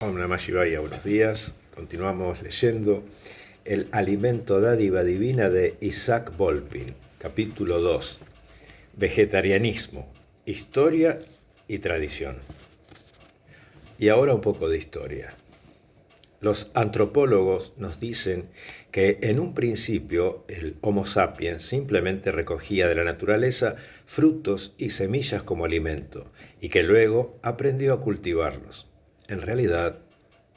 Om Namah Shivaya, buenos días. Continuamos leyendo El alimento dádiva divina de Isaac Volpin, capítulo 2, Vegetarianismo, historia y tradición. Y ahora un poco de historia. Los antropólogos nos dicen que en un principio el Homo sapiens simplemente recogía de la naturaleza frutos y semillas como alimento y que luego aprendió a cultivarlos. En realidad,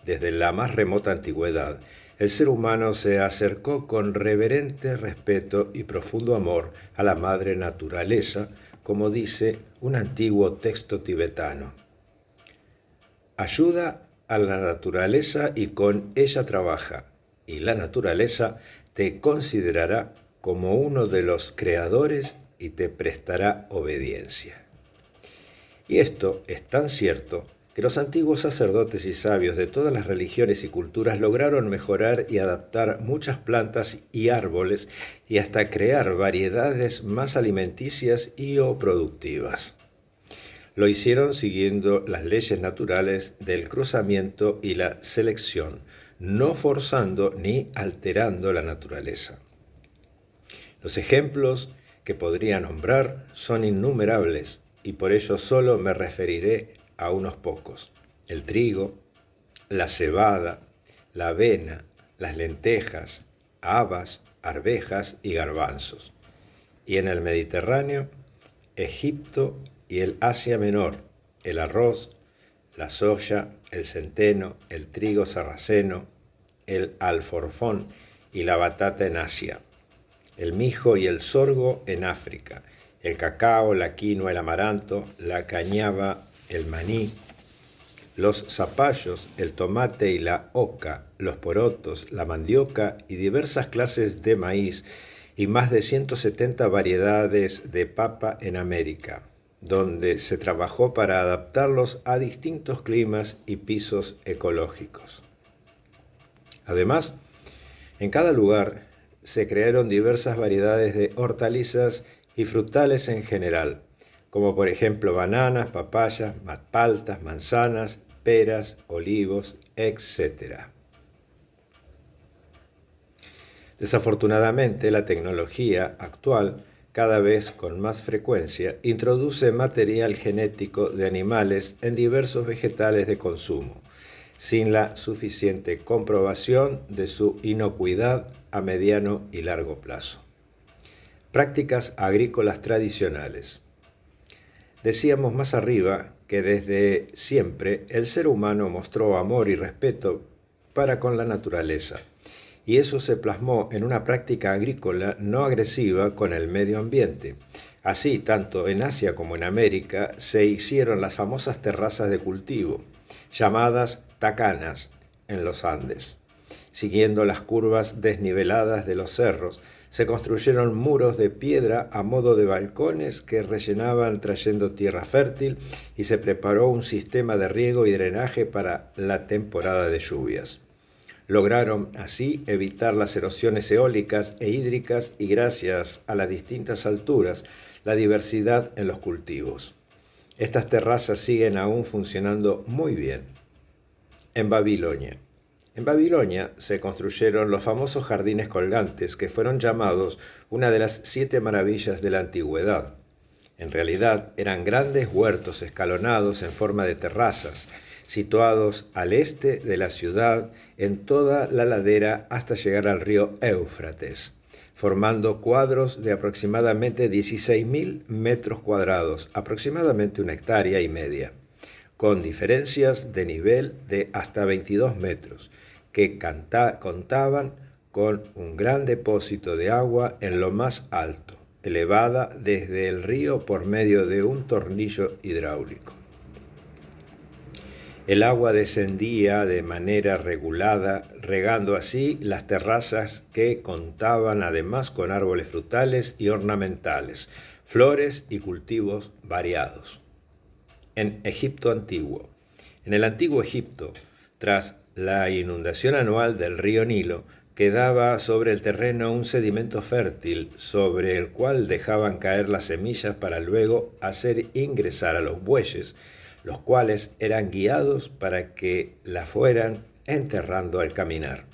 desde la más remota antigüedad, el ser humano se acercó con reverente respeto y profundo amor a la madre naturaleza, como dice un antiguo texto tibetano. Ayuda a la naturaleza y con ella trabaja, y la naturaleza te considerará como uno de los creadores y te prestará obediencia. Y esto es tan cierto que los antiguos sacerdotes y sabios de todas las religiones y culturas lograron mejorar y adaptar muchas plantas y árboles y hasta crear variedades más alimenticias y o productivas. Lo hicieron siguiendo las leyes naturales del cruzamiento y la selección, no forzando ni alterando la naturaleza. Los ejemplos que podría nombrar son innumerables y por ello solo me referiré a unos pocos: el trigo, la cebada, la avena, las lentejas, habas, arvejas y garbanzos. Y en el Mediterráneo, Egipto y el Asia Menor, el arroz, la soya, el centeno, el trigo sarraceno, el alforfón y la batata en Asia, el mijo y el sorgo en África, el cacao, la quinoa, el amaranto, la cañaba, el maní, los zapallos, el tomate y la oca, los porotos, la mandioca y diversas clases de maíz y más de 170 variedades de papa en América, donde se trabajó para adaptarlos a distintos climas y pisos ecológicos. Además, en cada lugar se crearon diversas variedades de hortalizas y frutales en general, como por ejemplo bananas, papayas, paltas, manzanas, peras, olivos, etc. Desafortunadamente, la tecnología actual, cada vez con más frecuencia, introduce material genético de animales en diversos vegetales de consumo, sin la suficiente comprobación de su inocuidad a mediano y largo plazo. Prácticas agrícolas tradicionales. Decíamos más arriba que desde siempre el ser humano mostró amor y respeto para con la naturaleza, y eso se plasmó en una práctica agrícola no agresiva con el medio ambiente. Así, tanto en Asia como en América, se hicieron las famosas terrazas de cultivo, llamadas tacanas en los Andes. Siguiendo las curvas desniveladas de los cerros, se construyeron muros de piedra a modo de balcones que rellenaban trayendo tierra fértil y se preparó un sistema de riego y drenaje para la temporada de lluvias. Lograron así evitar las erosiones eólicas e hídricas y gracias a las distintas alturas, la diversidad en los cultivos. Estas terrazas siguen aún funcionando muy bien. En Babilonia. En Babilonia se construyeron los famosos jardines colgantes que fueron llamados una de las 7 maravillas de la antigüedad. En realidad eran grandes huertos escalonados en forma de terrazas, situados al este de la ciudad en toda la ladera hasta llegar al río Éufrates, formando cuadros de aproximadamente 16.000 metros cuadrados, aproximadamente 1,5 hectáreas, con diferencias de nivel de hasta 22 metros, que contaban con un gran depósito de agua en lo más alto, elevada desde el río por medio de un tornillo hidráulico. El agua descendía de manera regulada, regando así las terrazas que contaban además con árboles frutales y ornamentales, flores y cultivos variados. En Egipto antiguo. En el antiguo Egipto, tras la inundación anual del río Nilo, quedaba sobre el terreno un sedimento fértil sobre el cual dejaban caer las semillas para luego hacer ingresar a los bueyes, los cuales eran guiados para que la fueran enterrando al caminar.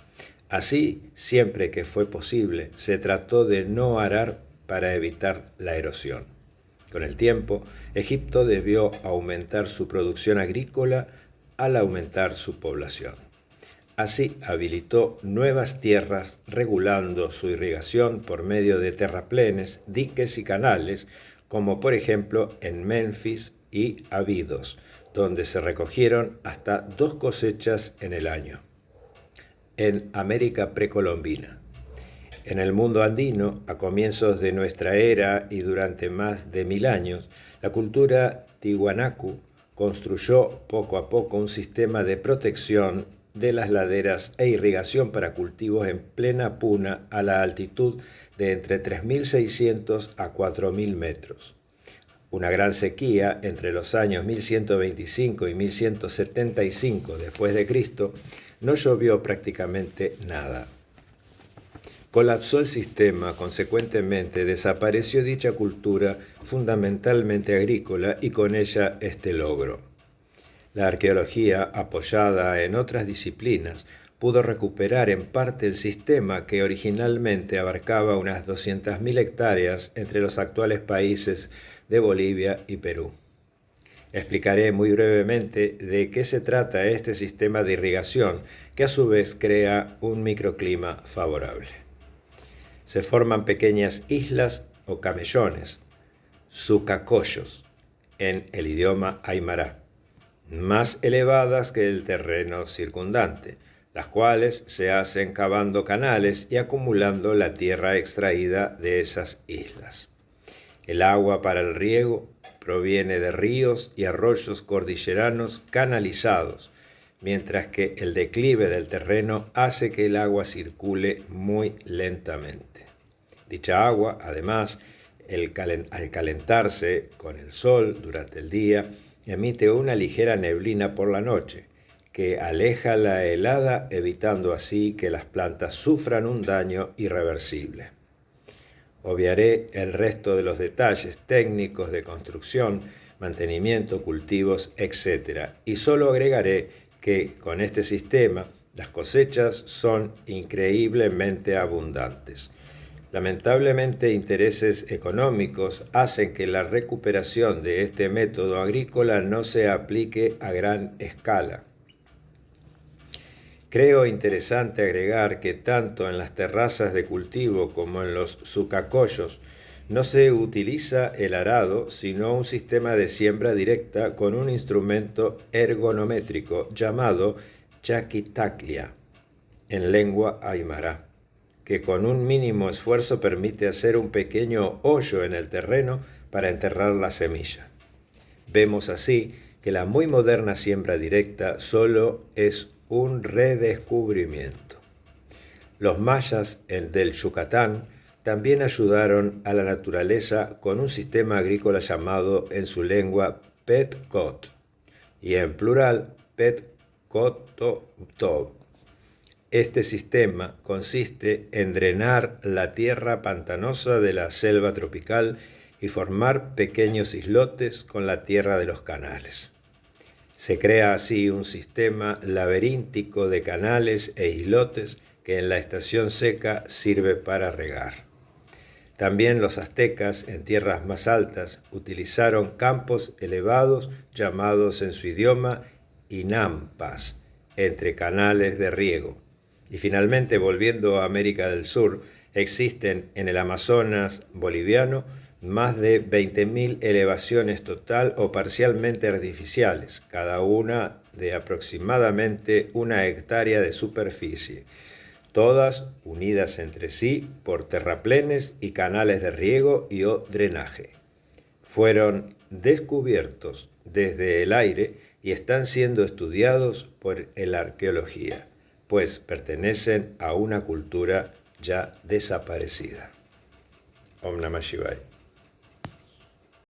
Así, siempre que fue posible, se trató de no arar para evitar la erosión. Con el tiempo, Egipto debió aumentar su producción agrícola al aumentar su población. Así habilitó nuevas tierras regulando su irrigación por medio de terraplenes, diques y canales, como por ejemplo en Menfis y Abidos, donde se recogieron hasta 2 cosechas en el año. En América precolombina. En el mundo andino, a comienzos de nuestra era y durante más de 1000 años, la cultura tiwanaku construyó poco a poco un sistema de protección de las laderas e irrigación para cultivos en plena puna a la altitud de entre 3.600 a 4.000 metros. Una gran sequía entre los años 1125 y 1175 después de Cristo no llovió prácticamente nada. Colapsó el sistema, consecuentemente desapareció dicha cultura fundamentalmente agrícola y con ella este logro. La arqueología, apoyada en otras disciplinas, pudo recuperar en parte el sistema que originalmente abarcaba unas 200.000 hectáreas entre los actuales países de Bolivia y Perú. Explicaré muy brevemente de qué se trata este sistema de irrigación, que a su vez crea un microclima favorable. Se forman pequeñas islas o camellones, sucacoyos, en el idioma aymara, más elevadas que el terreno circundante, las cuales se hacen cavando canales y acumulando la tierra extraída de esas islas. El agua para el riego proviene de ríos y arroyos cordilleranos canalizados, mientras que el declive del terreno hace que el agua circule muy lentamente. Dicha agua, además, al calentarse con el sol durante el día, emite una ligera neblina por la noche, que aleja la helada, evitando así que las plantas sufran un daño irreversible. Obviaré el resto de los detalles técnicos de construcción, mantenimiento, cultivos, etc. Y solo agregaré que con este sistema las cosechas son increíblemente abundantes. Lamentablemente, intereses económicos hacen que la recuperación de este método agrícola no se aplique a gran escala. Creo interesante agregar que tanto en las terrazas de cultivo como en los sucacoyos no se utiliza el arado, sino un sistema de siembra directa con un instrumento ergonométrico llamado chaquitaclia, en lengua aymara, que con un mínimo esfuerzo permite hacer un pequeño hoyo en el terreno para enterrar la semilla. Vemos así que la muy moderna siembra directa solo es un redescubrimiento. Los mayas del Yucatán también ayudaron a la naturaleza con un sistema agrícola llamado en su lengua Petcot y en plural Petcototov. Este sistema consiste en drenar la tierra pantanosa de la selva tropical y formar pequeños islotes con la tierra de los canales. Se crea así un sistema laberíntico de canales e islotes que en la estación seca sirve para regar. También los aztecas en tierras más altas utilizaron campos elevados llamados en su idioma inampas, entre canales de riego. Y finalmente, volviendo a América del Sur, existen en el Amazonas boliviano más de 20.000 elevaciones total o parcialmente artificiales, cada una de aproximadamente 1 hectárea de superficie, todas unidas entre sí por terraplenes y canales de riego y o drenaje. Fueron descubiertos desde el aire y están siendo estudiados por la arqueología, pues pertenecen a una cultura ya desaparecida. Om Namah Shivaya.